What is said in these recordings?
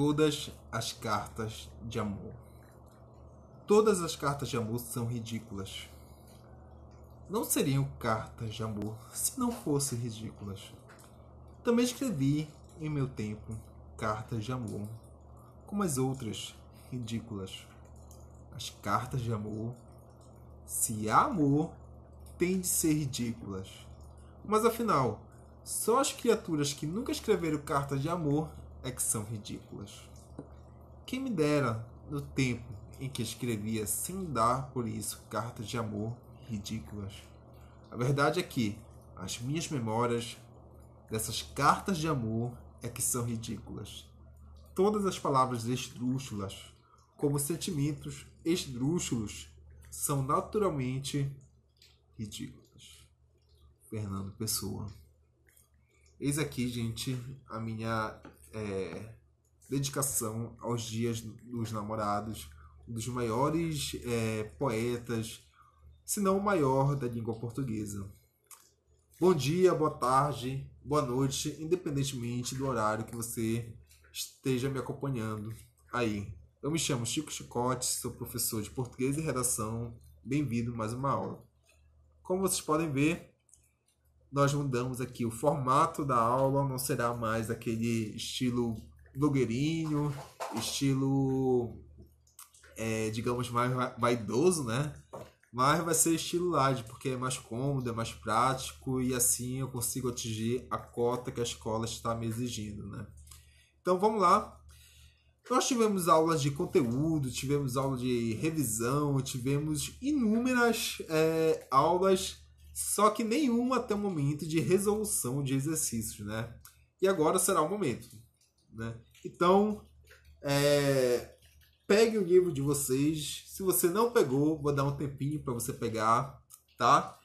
Todas as cartas de amor. Todas as cartas de amor são ridículas. Não seriam cartas de amor se não fossem ridículas. Também escrevi, em meu tempo, cartas de amor, como as outras ridículas. As cartas de amor, se há amor, têm de ser ridículas. Mas afinal, só as criaturas que nunca escreveram cartas de amor é que são ridículas. Quem me dera, no tempo em que escrevia sem dar por isso cartas de amor ridículas. A verdade é que as minhas memórias dessas cartas de amor é que são ridículas. Todas as palavras esdrúxulas, como sentimentos esdrúxulos, são naturalmente ridículas. Fernando Pessoa. Eis aqui, gente, a minha dedicação aos Dias dos Namorados, um dos maiores poetas, se não o maior da língua portuguesa. Bom dia, boa tarde, boa noite, independentemente do horário que você esteja me acompanhando aí. Eu me chamo Chico Chicote, sou professor de português e redação. Bem-vindo a mais uma aula. Como vocês podem ver, nós mudamos aqui o formato da aula, não será mais aquele estilo blogueirinho, estilo, digamos, mais vaidoso, né? Mas vai ser estilo live, porque é mais cômodo, é mais prático e assim eu consigo atingir a cota que a escola está me exigindo, né? Então vamos lá. Nós tivemos aulas de conteúdo, tivemos aula de revisão, tivemos inúmeras aulas, só que nenhuma até o momento de resolução de exercícios, né? E agora será o momento, né? Então, pegue o livro de vocês. Se você não pegou, vou dar um tempinho para você pegar, tá?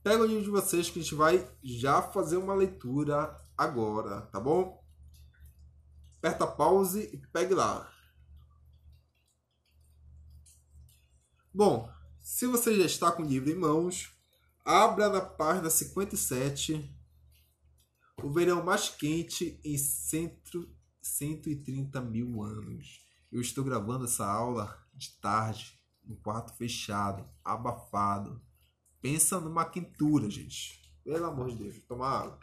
Pega o livro de vocês que a gente vai já fazer uma leitura agora, tá bom? Aperta pause e pegue lá. Bom, se você já está com o livro em mãos, abra na página 57, o verão mais quente em 130 mil anos. Eu estou gravando essa aula de tarde, no quarto fechado, abafado. Pensa numa quentura, gente. Pelo amor de Deus, toma água.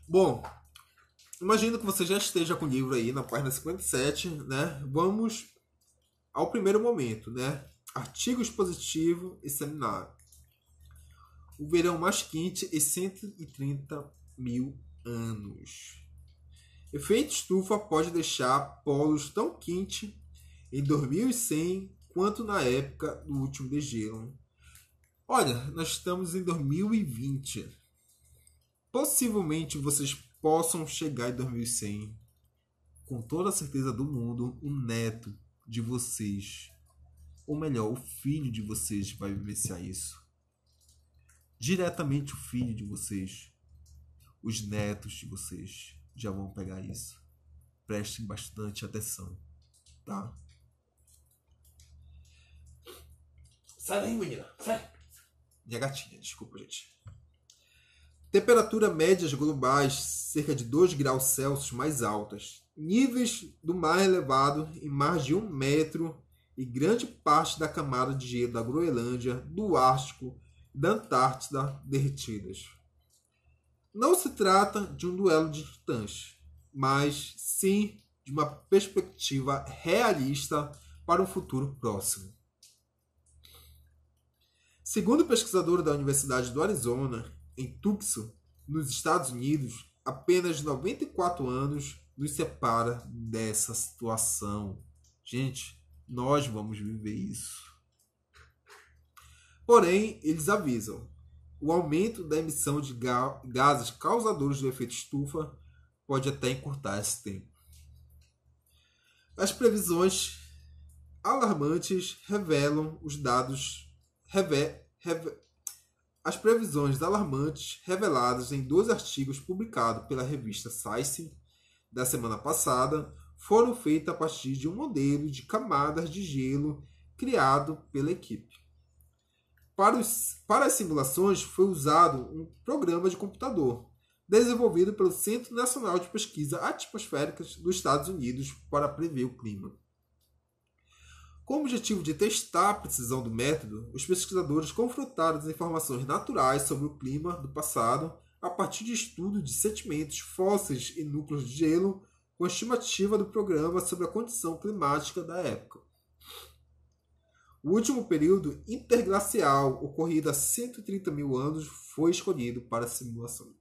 Bom, imagino que você já esteja com o livro aí na página 57, né? Vamos ao primeiro momento, né? Artigo expositivo e seminário. O verão mais quente em 130 mil anos. Efeito estufa pode deixar polos tão quentes em 2100 quanto na época do último degelo. Olha, nós estamos em 2020. Possivelmente vocês possam chegar em 2100. Com toda a certeza do mundo, o neto de vocês, ou melhor, o filho de vocês vai vivenciar isso. Diretamente o filho de vocês. Os netos de vocês já vão pegar isso. Prestem bastante atenção, tá? Sai daí, menina. Sai. Minha gatinha, desculpa, gente. Temperatura médias globais cerca de 2 graus Celsius mais altas. Níveis do mar elevado em mais de 1 metro e grande parte da camada de gelo da Groenlândia, do Ártico e da Antártida derretidas. Não se trata de um duelo de titãs, mas sim de uma perspectiva realista para um futuro próximo. Segundo o pesquisador da Universidade do Arizona, em Tucson, nos Estados Unidos, apenas 94 anos nos separa dessa situação. Gente, nós vamos viver isso. Porém, eles avisam. O aumento da emissão de gases causadores do efeito estufa pode até encurtar esse tempo. As previsões alarmantes revelam os dados. As previsões alarmantes reveladas em 2 artigos publicados pela revista Science da semana passada foram feitas a partir de um modelo de camadas de gelo criado pela equipe. Para as simulações foi usado um programa de computador desenvolvido pelo Centro Nacional de Pesquisa Atmosféricas dos Estados Unidos para prever o clima. Com o objetivo de testar a precisão do método, os pesquisadores confrontaram as informações naturais sobre o clima do passado a partir de estudos de sedimentos, fósseis e núcleos de gelo, com a estimativa do programa sobre a condição climática da época. O último período interglacial, ocorrido há 130 mil anos, foi escolhido para a simulação.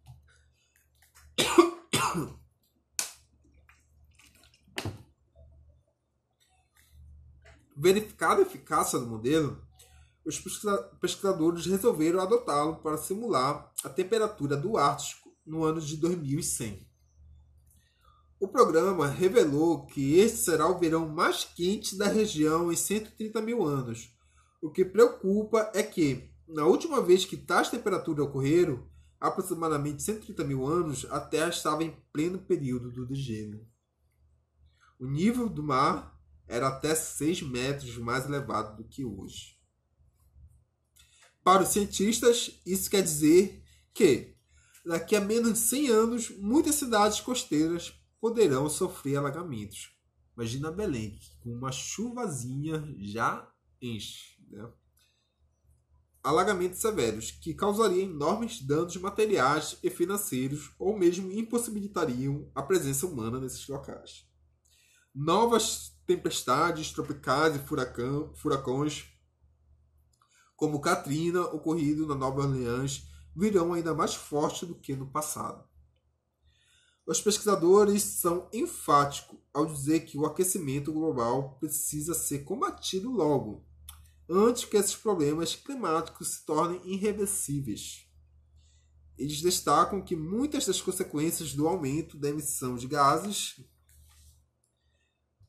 Verificada a eficácia do modelo, os pesquisadores resolveram adotá-lo para simular a temperatura do Ártico no ano de 2100. O programa revelou que este será o verão mais quente da região em 130 mil anos. O que preocupa é que, na última vez que tais temperaturas ocorreram, há aproximadamente 130 mil anos, a Terra estava em pleno período do degelo. O nível do mar era até 6 metros mais elevado do que hoje. Para os cientistas, isso quer dizer que, daqui a menos de 100 anos, muitas cidades costeiras poderão sofrer alagamentos. Imagina Belém, que com uma chuvazinha já enche. Né? Alagamentos severos, que causariam enormes danos materiais e financeiros, ou mesmo impossibilitariam a presença humana nesses locais. Novas tempestades tropicais e furacões, como Katrina, ocorrido na Nova Orleans, virão ainda mais fortes do que no passado. Os pesquisadores são enfáticos ao dizer que o aquecimento global precisa ser combatido logo, antes que esses problemas climáticos se tornem irreversíveis. Eles destacam que muitas das consequências do aumento da emissão de gases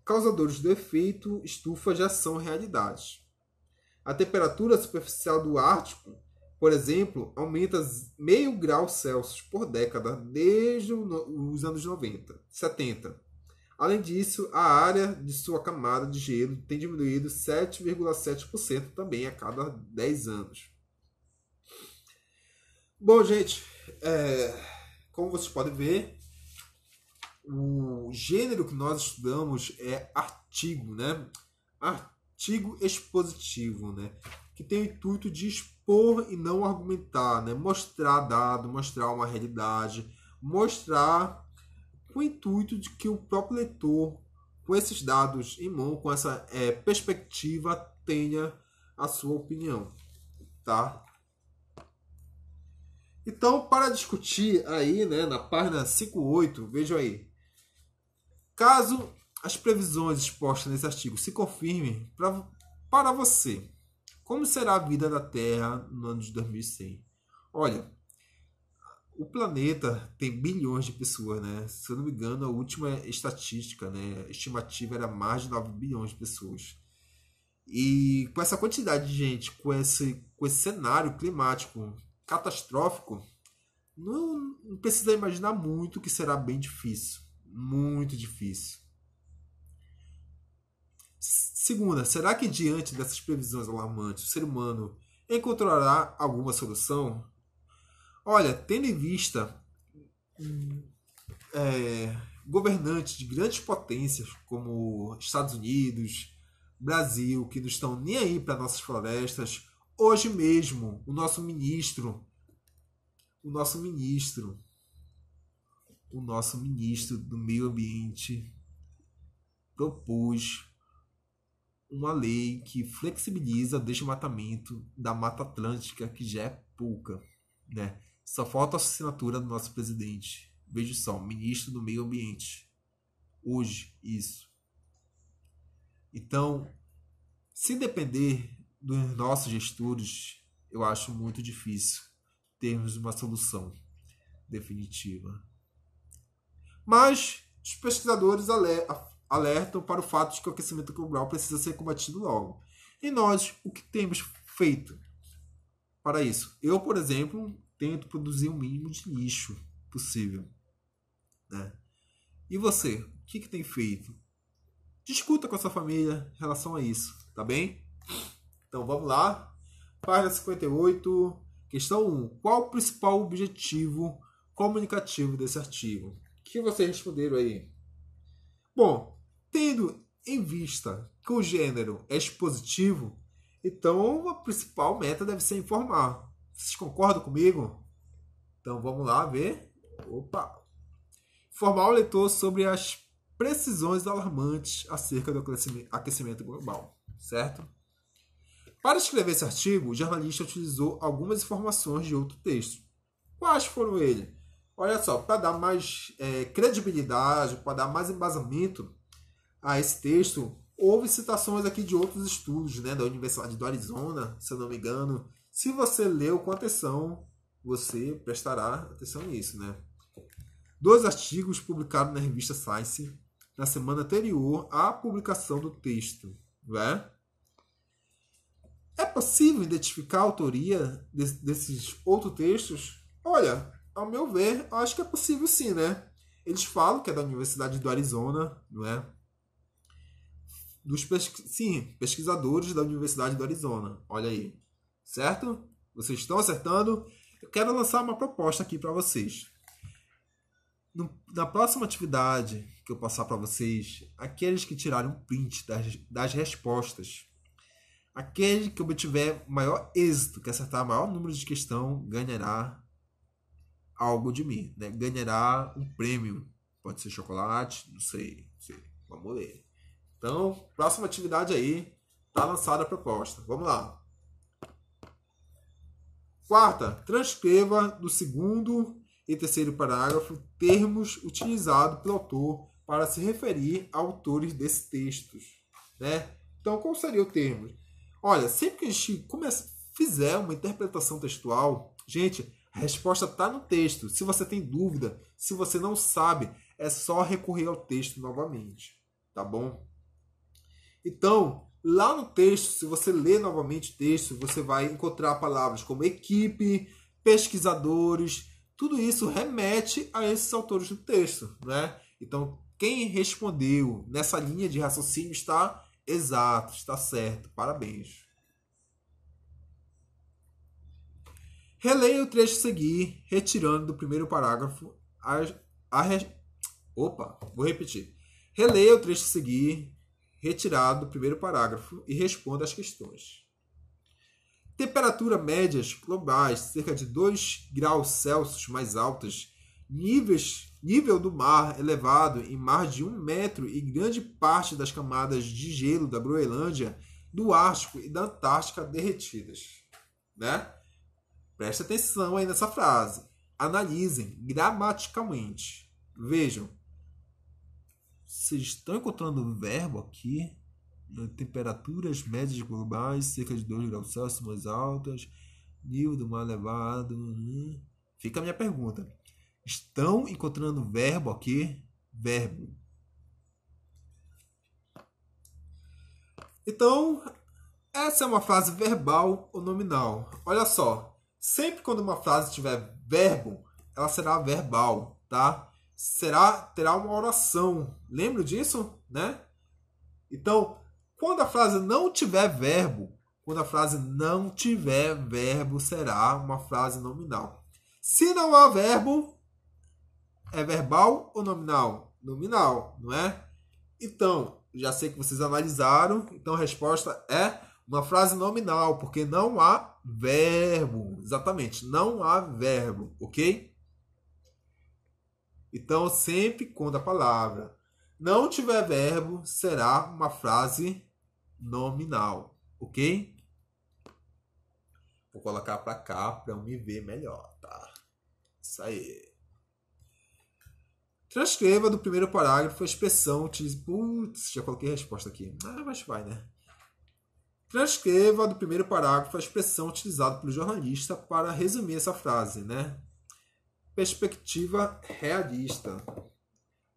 causadores do efeito estufa já são realidades. A temperatura superficial do Ártico, por exemplo, aumenta 0,5 grau Celsius por década desde os anos 70. Além disso, a área de sua camada de gelo tem diminuído 7,7% também a cada 10 anos. Bom, gente, como vocês podem ver, o gênero que nós estudamos é artigo, né? Artigo expositivo, né? Que tem o intuito de expor e não argumentar, né? Mostrar dado, mostrar uma realidade, mostrar com o intuito de que o próprio leitor, com esses dados em mão, com essa perspectiva, tenha a sua opinião, tá? Então, para discutir aí, né, na página 58, vejam aí. Caso as previsões expostas nesse artigo se confirmem para você, como será a vida da Terra no ano de 2100? Olha, o planeta tem bilhões de pessoas, né? Se eu não me engano, a última estatística, né, estimativa era mais de 9 bilhões de pessoas. E com essa quantidade de gente, com esse cenário climático catastrófico, não precisa imaginar muito que será bem difícil. Muito difícil. Segunda, será que diante dessas previsões alarmantes, o ser humano encontrará alguma solução? Olha, tendo em vista governantes de grandes potências como Estados Unidos, Brasil, que não estão nem aí para nossas florestas, hoje mesmo o nosso ministro do Meio Ambiente propôs uma lei que flexibiliza o desmatamento da Mata Atlântica, que já é pouca, né? Só falta a assinatura do nosso presidente. Veja só, ministro do Meio Ambiente. Hoje, isso. Então, se depender dos nossos gestores, eu acho muito difícil termos uma solução definitiva. Mas os pesquisadores alertam para o fato de que o aquecimento global precisa ser combatido logo. E nós, o que temos feito para isso? Eu, por exemplo, tento produzir o mínimo de lixo possível, né? E você, o que tem feito? Discuta com a sua família em relação a isso, tá bem? Então vamos lá. Página 58, questão 1. Qual o principal objetivo comunicativo desse artigo. O que vocês responderam aí? Bom, tendo em vista que o gênero é expositivo, então a principal meta deve ser informar. Vocês concordam comigo? Então vamos lá ver. Opa! Informar o leitor sobre as precisões alarmantes acerca do aquecimento global, certo? Para escrever esse artigo, o jornalista utilizou algumas informações de outro texto. Quais foram eles? Olha só, para dar mais credibilidade, para dar mais embasamento a esse texto, houve citações aqui de outros estudos, né, da Universidade do Arizona, se eu não me engano. Se você leu com atenção, você prestará atenção nisso, né? 2 artigos publicados na revista Science na semana anterior à publicação do texto, né? É possível identificar a autoria desses outros textos? Olha, ao meu ver, acho que é possível sim, né? Eles falam que é da Universidade do Arizona, não é? Sim, pesquisadores da Universidade do Arizona. Olha aí. Certo? Vocês estão acertando? Eu quero lançar uma proposta aqui para vocês. Na próxima atividade que eu passar para vocês, aqueles que tirarem um print das respostas, aquele que obtiver maior êxito, que acertar o maior número de questão, ganhará algo de mim, né? Ganhará um prêmio. Pode ser chocolate, não sei. Vamos ler. Então, próxima atividade aí, está lançada a proposta. Vamos lá. 4ª, transcreva do 2º e 3º parágrafo termos utilizados pelo autor para se referir a autores desses textos, né? Então, qual seria o termo? Olha, sempre que a gente fizer uma interpretação textual, gente, a resposta está no texto. Se você tem dúvida, se você não sabe, é só recorrer ao texto novamente, tá bom? Então, lá no texto, se você ler novamente o texto, você vai encontrar palavras como equipe, pesquisadores, tudo isso remete a esses autores do texto, né? Então, quem respondeu nessa linha de raciocínio está exato, está certo. Parabéns. Releia o trecho a seguir, retirando do primeiro parágrafo vou repetir. Releia o trecho a seguir, retirado do primeiro parágrafo e responda as questões. Temperatura médias globais cerca de 2 graus Celsius mais altas, nível do mar elevado em mais de 1 metro e grande parte das camadas de gelo da Groenlândia, do Ártico e da Antártica derretidas. Né? Preste atenção aí nessa frase. Analisem gramaticalmente. Vejam. Vocês estão encontrando o verbo aqui? Temperaturas médias globais, cerca de 2 graus Celsius mais altas, nível do mar elevado. Fica a minha pergunta. Estão encontrando o verbo aqui? Verbo. Então, essa é uma frase verbal ou nominal. Olha só. Sempre quando uma frase tiver verbo, ela será verbal, tá? Terá uma oração. Lembra disso, né? Então, quando a frase não tiver verbo, será uma frase nominal. Se não há verbo, é verbal ou nominal? Nominal, não é? Então, já sei que vocês analisaram. Então, a resposta é uma frase nominal, porque não há verbo. Exatamente, não há verbo, ok? Então, sempre quando a palavra não tiver verbo, será uma frase nominal, ok? Vou colocar para cá para eu me ver melhor, tá? Isso aí. Transcreva do primeiro parágrafo a expressão utilize... Putz, já coloquei a resposta aqui. Mas vai, né? Transcreva do primeiro parágrafo a expressão utilizada pelo jornalista para resumir essa frase, né? Perspectiva realista.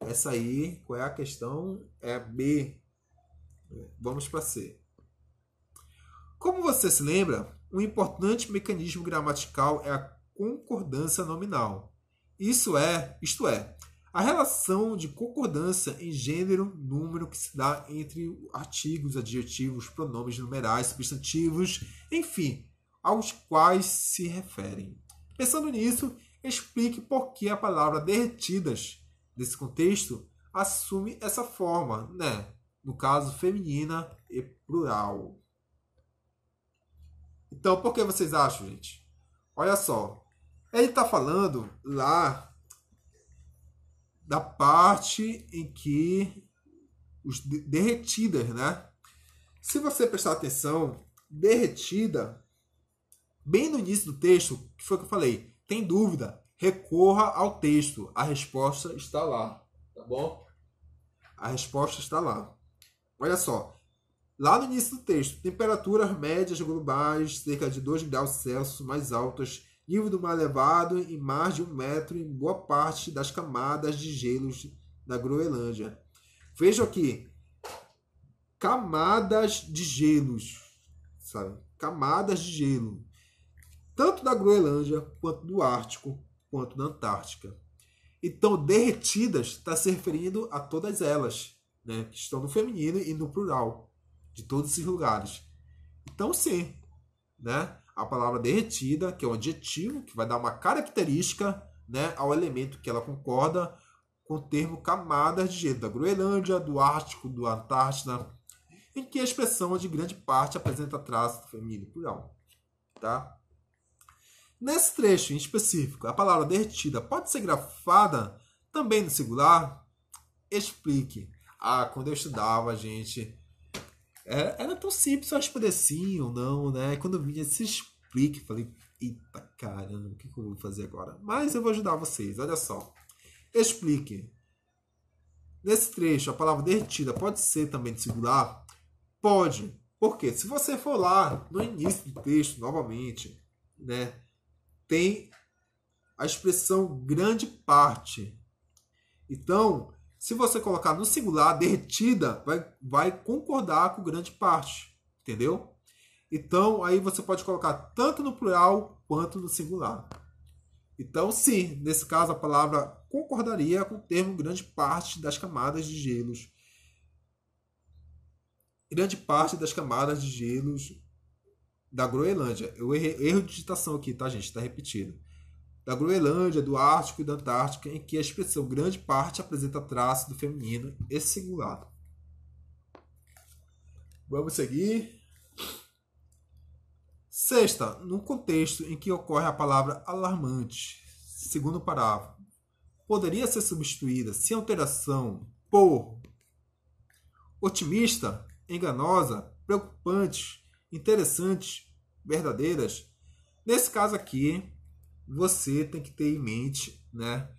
Essa aí, qual é a questão? É B. Vamos para C. Como você se lembra, um importante mecanismo gramatical é a concordância nominal. Isto é, a relação de concordância em gênero, número que se dá entre artigos, adjetivos, pronomes numerais, substantivos, enfim, aos quais se referem. Pensando nisso, explique por que a palavra derretidas, nesse contexto, assume essa forma, né? No caso, feminina e plural. Então, por que vocês acham, gente? Olha só. Ele está falando lá da parte em que os derretidas, né? Se você prestar atenção, derretida, bem no início do texto, que foi o que eu falei, tem dúvida, recorra ao texto. A resposta está lá, tá bom? A resposta está lá. Olha só. Lá no início do texto, temperaturas médias globais, cerca de 2 graus Celsius mais altas, nível do mar elevado em mais de 1 metro em boa parte das camadas de gelos da Groenlândia. Vejam aqui, camadas de gelos, sabe? Camadas de gelo, tanto da Groenlândia, quanto do Ártico, quanto da Antártica. Então, derretidas está se referindo a todas elas, né? Que estão no feminino e no plural, de todos esses lugares. Então, sim, né? A palavra derretida, que é um adjetivo, que vai dar uma característica, né, ao elemento que ela concorda com o termo camadas de gelo da Groenlândia, do Ártico, do Antártida, em que a expressão de grande parte apresenta traços do feminino plural. Tá? Nesse trecho em específico, a palavra derretida pode ser grafada também no singular? Explique. Quando eu estudava, gente, era tão simples eu responder sim ou não, né? E quando eu vi esse explique, falei, eita caramba, o que eu vou fazer agora? Mas eu vou ajudar vocês, olha só. Explique. Nesse trecho, a palavra derretida pode ser também de singular? Pode. Por quê? Se você for lá no início do texto, novamente, né, tem a expressão grande parte. Então, se você colocar no singular, derretida, vai concordar com grande parte. Entendeu? Então, aí você pode colocar tanto no plural quanto no singular. Então, sim, nesse caso, a palavra concordaria com o termo grande parte das camadas de gelos. Grande parte das camadas de gelos da Groenlândia. Eu erro de digitação aqui, tá, gente? Está repetido. Da Groenlândia, do Ártico e da Antártica, em que a expressão grande parte apresenta traço do feminino e singular. Vamos seguir. Sexta, no contexto em que ocorre a palavra alarmante, segundo parágrafo, poderia ser substituída sem alteração por otimista, enganosa, preocupante, interessantes, verdadeiras. Nesse caso aqui, você tem que ter em mente, né,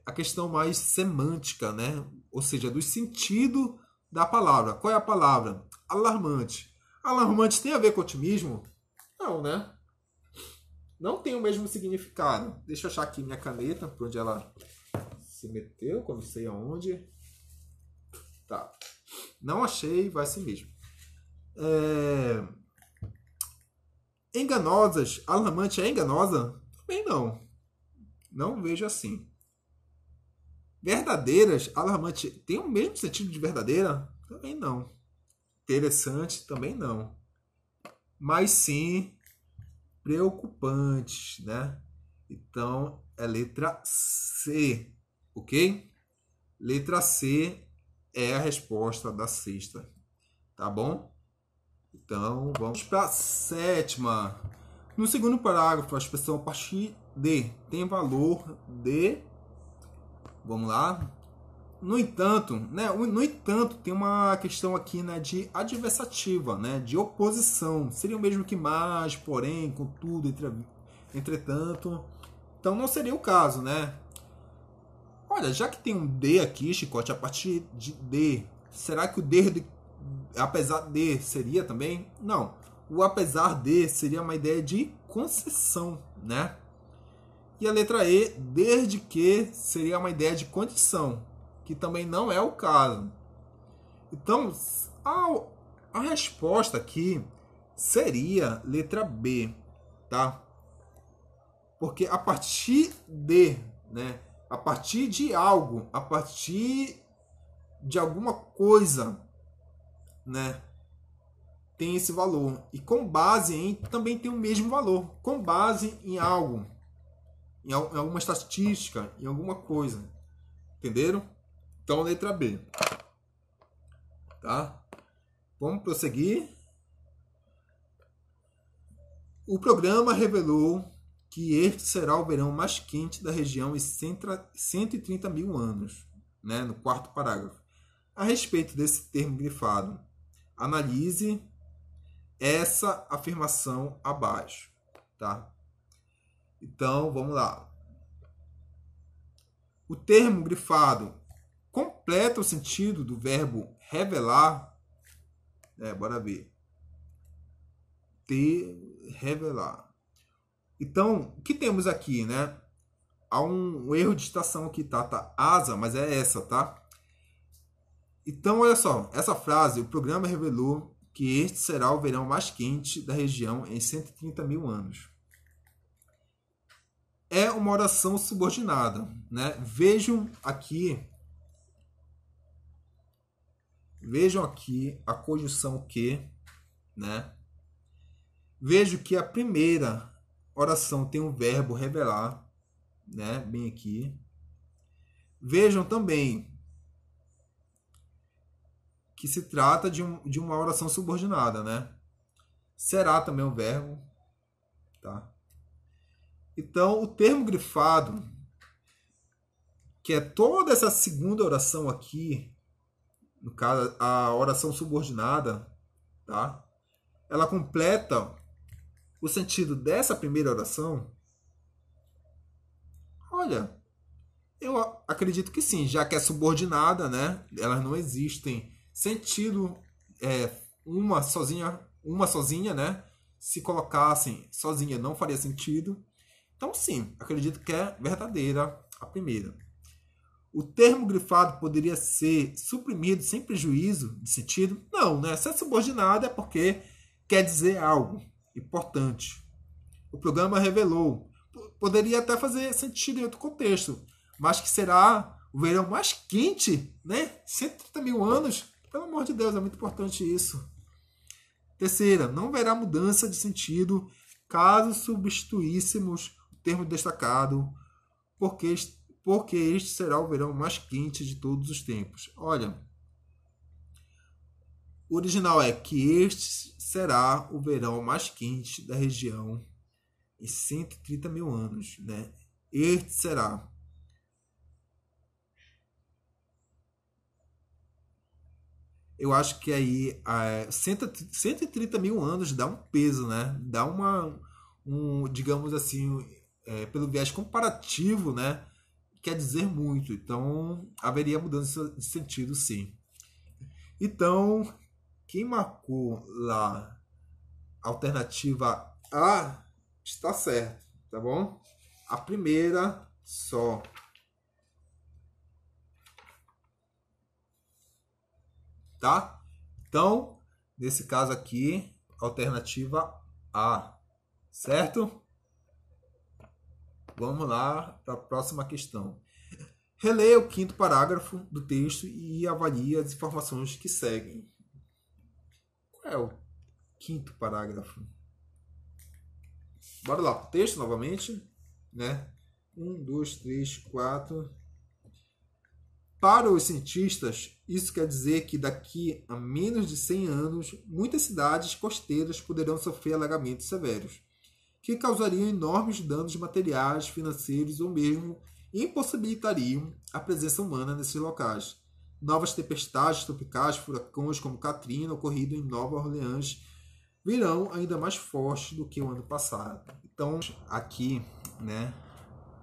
a questão mais semântica, né? Ou seja, do sentido da palavra. Qual é a palavra? Alarmante. Alarmante tem a ver com otimismo? Não, né? Não tem o mesmo significado. Deixa eu achar aqui minha caneta, por onde ela se meteu, que eu não sei aonde. Tá. Não achei, vai assim mesmo. Enganosas. Alarmante é enganosa? Também não. Não vejo assim. Verdadeiras. Alarmante tem o mesmo sentido de verdadeira? Também não. Interessante? Também não. Mas sim preocupantes, né? Então é letra C, ok? Letra C é a resposta da sexta, tá bom? Então vamos para a sétima. No segundo parágrafo, a expressão a partir de tem valor de. Vamos lá. No entanto, né? No entanto, tem uma questão aqui, né, de adversativa, né, de oposição. Seria o mesmo que mas, porém, contudo, entretanto. Então não seria o caso, né? Olha, já que tem um de aqui, chicote, a partir de será que o de apesar de seria também? Não. O apesar de seria uma ideia de concessão, né? E a letra E, desde que, seria uma ideia de condição, que também não é o caso. Então, a resposta aqui seria letra B, tá? Porque a partir de, né? A partir de algo, a partir de alguma coisa, né? Tem esse valor. E com base em também tem o mesmo valor. Com base em algo. em alguma estatística, em alguma coisa. Entenderam? Então, letra B. Tá? Vamos prosseguir. O programa revelou que este será o verão mais quente da região em 130 mil anos, né? No quarto parágrafo. A respeito desse termo grifado, analise essa afirmação abaixo, tá? Então, vamos lá. O termo grifado completa o sentido do verbo revelar. Bora ver. Revelar. Então, o que temos aqui, né? Há um erro de citação aqui, tá? Tá asa, mas é essa, tá? Então, olha só. Essa frase, o programa revelou que este será o verão mais quente da região em 130 mil anos. É uma oração subordinada, né? Vejam aqui a conjunção que, né? Vejo que a primeira oração tem o verbo revelar, né? Bem aqui. Vejam também que se trata de uma oração subordinada, né? Será também o verbo, tá? Então, o termo grifado, que é toda essa segunda oração aqui, no caso, a oração subordinada, tá? Ela completa o sentido dessa primeira oração. Olha, eu acredito que sim, já que é subordinada, né? Elas não existem sentido uma sozinha, né? Se colocassem sozinha não faria sentido. Então sim, acredito que é verdadeira a primeira. O termo grifado poderia ser suprimido sem prejuízo de sentido? Não, né? Se é subordinado é porque quer dizer algo importante. O programa revelou. Poderia até fazer sentido em outro contexto, mas que será o verão mais quente, né? 130 mil anos. Pelo amor de Deus, é muito importante isso. Terceira, não haverá mudança de sentido caso substituíssemos o termo destacado, porque este será o verão mais quente de todos os tempos. Olha, o original é que este será o verão mais quente da região em 130 mil anos, né? Este será. Eu acho que aí 130 mil anos dá um peso, né? Dá digamos assim, pelo viés comparativo, né? Quer dizer muito. Então, haveria mudança de sentido, sim. Então, quem marcou lá a alternativa A está certo, tá bom? A primeira só. Tá? Então, nesse caso aqui, alternativa A, certo? Vamos lá para a próxima questão. Releia o quinto parágrafo do texto e avalie as informações que seguem. Qual é o quinto parágrafo? Bora lá para o texto novamente, né? 1, 2, 3, 4. Para os cientistas, isso quer dizer que daqui a menos de 100 anos, muitas cidades costeiras poderão sofrer alagamentos severos, que causariam enormes danos materiais, financeiros ou mesmo impossibilitariam a presença humana nesses locais. Novas tempestades tropicais, furacões como Katrina, ocorrido em Nova Orleans, virão ainda mais fortes do que o ano passado. Então, aqui, né,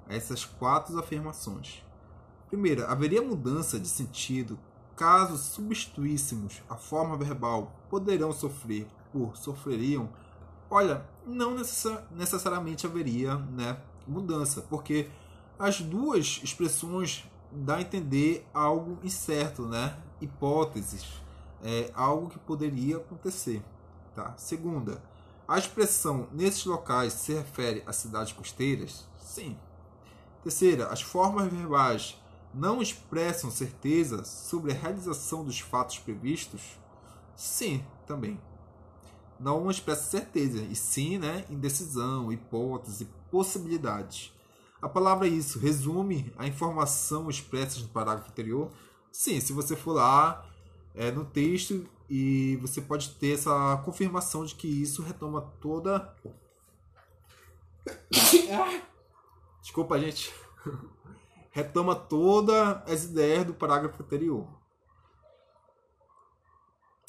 essas 4 afirmações. Primeiro, haveria mudança de sentido caso substituíssemos a forma verbal sofreriam. Olha, não necessariamente haveria, né, mudança, porque as duas expressões dão a entender algo incerto, né, hipóteses, algo que poderia acontecer. Tá? Segunda, a expressão nesses locais se refere a cidades costeiras? Sim. Terceira, as formas verbais não expressam certeza sobre a realização dos fatos previstos? Sim, também. Não expressa certeza, e sim, né, indecisão, hipótese, possibilidades. A palavra é isso, resume a informação expressa no parágrafo anterior. Sim, se você for lá no texto, e você pode ter essa confirmação de que isso retoma toda... Desculpa, gente. Retoma todas as ideias do parágrafo anterior.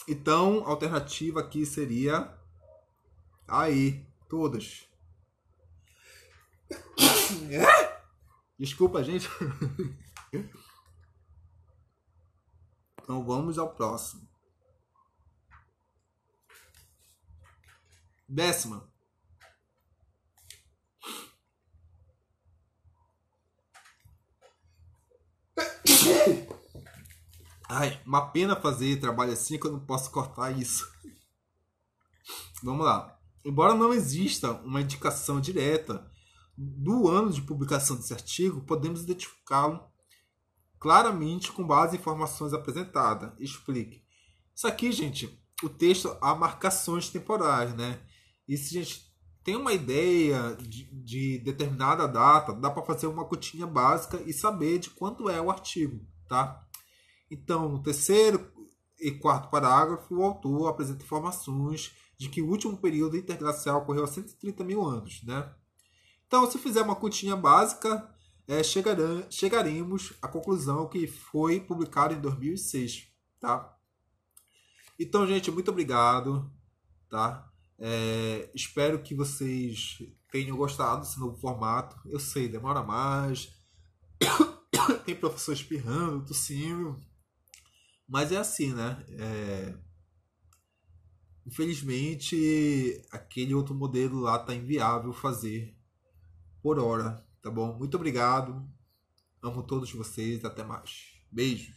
Então, a alternativa aqui seria aí, todas. Desculpa, gente. Então, vamos ao próximo. 10ª. Ai, uma pena fazer trabalho assim que eu não posso cortar isso. Vamos lá. Embora não exista uma indicação direta do ano de publicação desse artigo, podemos identificá-lo claramente com base em informações apresentadas. Explique. Isso aqui, gente, o texto há marcações temporais, né? E se a gente tem uma ideia de determinada data, dá para fazer uma continha básica e saber de quanto é o artigo, tá? Então, no 3º e 4º parágrafo, o autor apresenta informações de que o último período interglacial ocorreu há 130 mil anos, né? Então, se fizer uma continha básica, chegaremos à conclusão que foi publicado em 2006, tá? Então, gente, muito obrigado, tá? Espero que vocês tenham gostado desse novo formato. Eu sei, demora mais, tem professor espirrando, tossindo, mas é assim, né? Infelizmente, aquele outro modelo lá tá inviável fazer por hora, tá bom? Muito obrigado. Amo todos vocês. Até mais. Beijo.